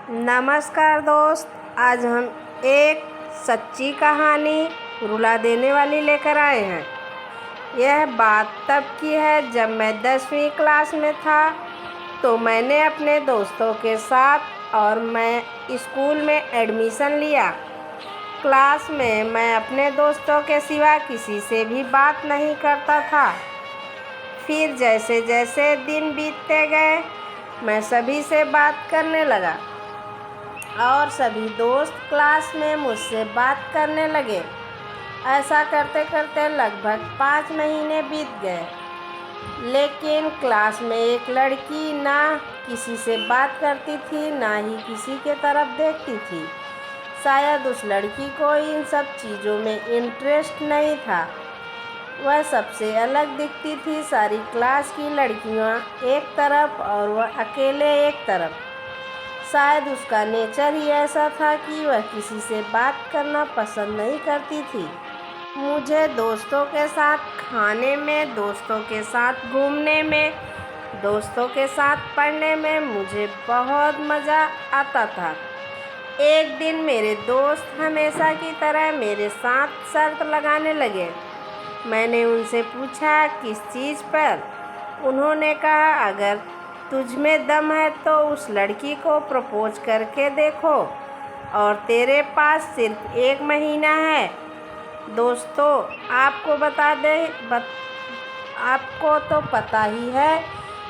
नमस्कार दोस्त। आज हम एक सच्ची कहानी रुला देने वाली लेकर आए हैं। यह बात तब की है जब मैं 10वीं क्लास में था। तो मैंने अपने दोस्तों के साथ और मैं स्कूल में एडमिशन लिया। क्लास में मैं अपने दोस्तों के सिवा किसी से भी बात नहीं करता था। फिर जैसे जैसे दिन बीतते गए मैं सभी से बात करने लगा और सभी दोस्त क्लास में मुझसे बात करने लगे। ऐसा करते करते लगभग 5 महीने बीत गए, लेकिन क्लास में एक लड़की ना किसी से बात करती थी ना ही किसी के तरफ देखती थी। शायद उस लड़की को इन सब चीज़ों में इंटरेस्ट नहीं था। वह सबसे अलग दिखती थी। सारी क्लास की लड़कियां एक तरफ और वह अकेले एक तरफ। शायद उसका नेचर ही ऐसा था कि वह किसी से बात करना पसंद नहीं करती थी। मुझे दोस्तों के साथ खाने में, दोस्तों के साथ घूमने में, दोस्तों के साथ पढ़ने में मुझे बहुत मज़ा आता था। एक दिन मेरे दोस्त हमेशा की तरह मेरे साथ शर्त लगाने लगे। मैंने उनसे पूछा किस चीज़ पर। उन्होंने कहा अगर तुझ में दम है तो उस लड़की को प्रपोज करके देखो, और तेरे पास सिर्फ 1 महीना है। दोस्तों, आपको बता दें आपको तो पता ही है,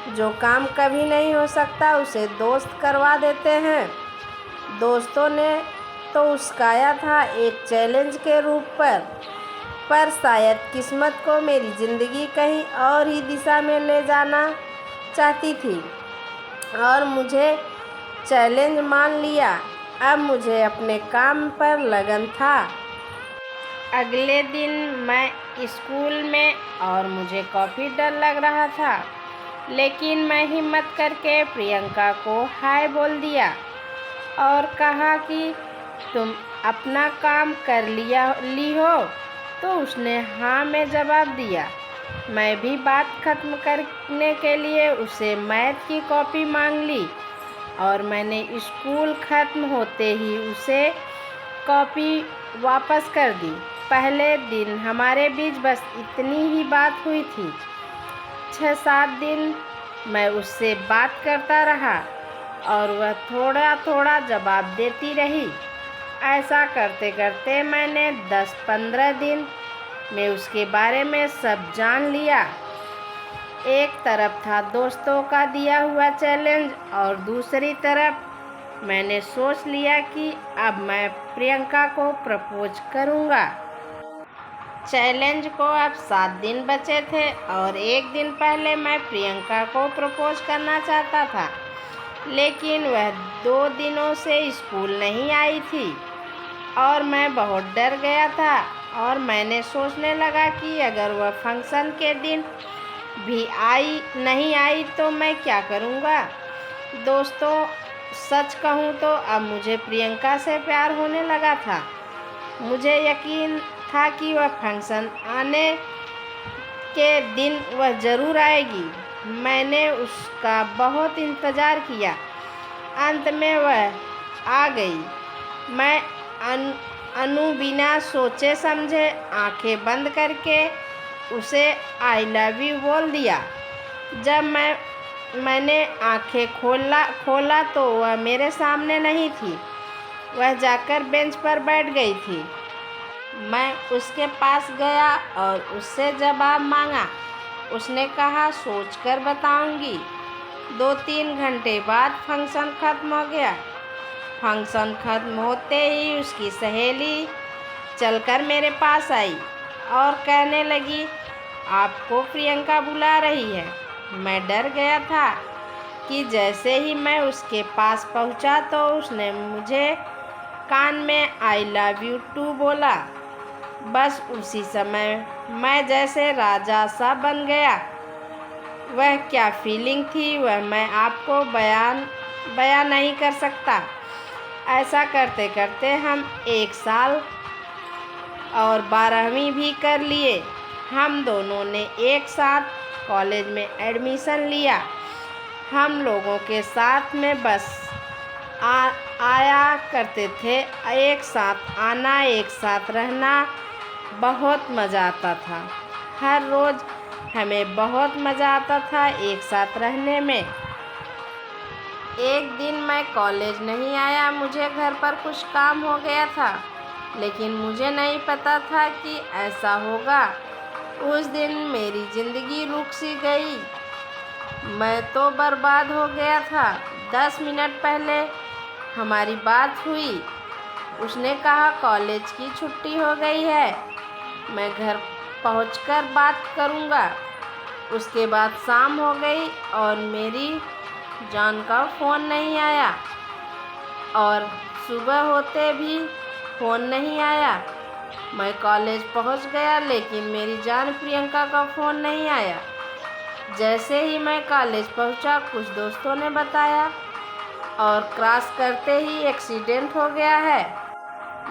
जो काम कभी नहीं हो सकता उसे दोस्त करवा देते हैं। दोस्तों ने तो उसकाया था एक चैलेंज के रूप पर शायद किस्मत को मेरी ज़िंदगी कहीं और ही दिशा में ले जाना चाहती थी और मुझे चैलेंज मान लिया। अब मुझे अपने काम पर लगन था। अगले दिन मैं स्कूल में और मुझे काफ़ी डर लग रहा था, लेकिन मैं हिम्मत करके प्रियंका को हाय बोल दिया और कहा कि तुम अपना काम कर ली हो। तो उसने हाँ में जवाब दिया। मैं भी बात ख़त्म करने के लिए उसे मैथ की कॉपी मांग ली और मैंने स्कूल ख़त्म होते ही उसे कॉपी वापस कर दी। पहले दिन हमारे बीच बस इतनी ही बात हुई थी। 6-7 दिन मैं उससे बात करता रहा और वह थोड़ा थोड़ा जवाब देती रही। ऐसा करते करते मैंने 10-15 दिन में उसके बारे में सब जान लिया। एक तरफ था दोस्तों का दिया हुआ चैलेंज और दूसरी तरफ मैंने सोच लिया कि अब मैं प्रियंका को प्रपोज करूँगा। चैलेंज को अब 7 दिन बचे थे और एक दिन पहले मैं प्रियंका को प्रपोज करना चाहता था, लेकिन वह 2 दिनों से स्कूल नहीं आई थी और मैं बहुत डर गया था। और मैंने सोचने लगा कि अगर वह फंक्शन के दिन भी नहीं आई तो मैं क्या करूँगा। दोस्तों, सच कहूँ तो अब मुझे प्रियंका से प्यार होने लगा था। मुझे यकीन था कि वह फंक्शन आने के दिन वह ज़रूर आएगी। मैंने उसका बहुत इंतज़ार किया। अंत में वह आ गई। मैं बिना सोचे समझे आंखें बंद करके उसे आई लव यू बोल दिया। जब मैंने आंखें खोला तो वह मेरे सामने नहीं थी। वह जाकर बेंच पर बैठ गई थी। मैं उसके पास गया और उससे जवाब मांगा। उसने कहा सोचकर बताऊंगी। 2-3 घंटे बाद फंक्शन ख़त्म हो गया। फंक्शन ख़त्म होते ही उसकी सहेली चलकर मेरे पास आई और कहने लगी आपको प्रियंका बुला रही है। मैं डर गया था कि जैसे ही मैं उसके पास पहुंचा तो उसने मुझे कान में आई लव यू टू बोला। बस उसी समय मैं जैसे राजा सा बन गया। वह क्या फीलिंग थी वह मैं आपको बयान नहीं कर सकता। ऐसा करते करते हम 1 साल और 12वीं भी कर लिए। हम दोनों ने एक साथ कॉलेज में एडमिशन लिया। हम लोगों के साथ में बस आया करते थे। एक साथ आना, एक साथ रहना, बहुत मज़ा आता था। हर रोज़ हमें बहुत मज़ा आता था एक साथ रहने में। एक दिन मैं कॉलेज नहीं आया, मुझे घर पर कुछ काम हो गया था, लेकिन मुझे नहीं पता था कि ऐसा होगा। उस दिन मेरी ज़िंदगी रुक सी गई। मैं तो बर्बाद हो गया था। 10 मिनट पहले हमारी बात हुई। उसने कहा कॉलेज की छुट्टी हो गई है, मैं घर पहुंचकर बात करूंगा। उसके बाद शाम हो गई और मेरी जान का फ़ोन नहीं आया, और सुबह होते भी फ़ोन नहीं आया। मैं कॉलेज पहुंच गया, लेकिन मेरी जान प्रियंका का फ़ोन नहीं आया। जैसे ही मैं कॉलेज पहुंचा, कुछ दोस्तों ने बताया और क्रॉस करते ही एक्सीडेंट हो गया है।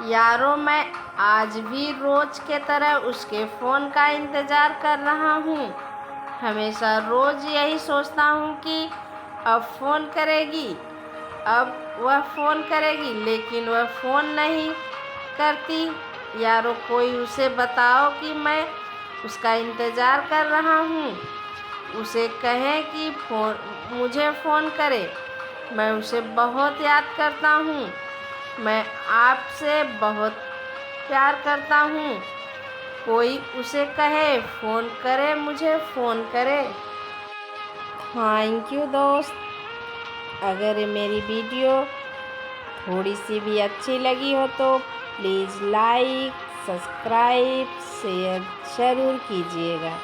यारों, मैं आज भी रोज़ के तरह उसके फ़ोन का इंतज़ार कर रहा हूँ। हमेशा रोज़ यही सोचता हूँ कि अब फ़ोन करेगी, अब वह फ़ोन करेगी, लेकिन वह फ़ोन नहीं करती। यारों, कोई उसे बताओ कि मैं उसका इंतज़ार कर रहा हूँ। उसे कहें कि मुझे फ़ोन करे। मैं उसे बहुत याद करता हूँ। मैं आपसे बहुत प्यार करता हूँ। कोई उसे कहे फ़ोन करे, मुझे फ़ोन करे। थैंक यू दोस्त। अगर मेरी वीडियो थोड़ी सी भी अच्छी लगी हो तो प्लीज़ लाइक, सब्सक्राइब, शेयर ज़रूर कीजिएगा।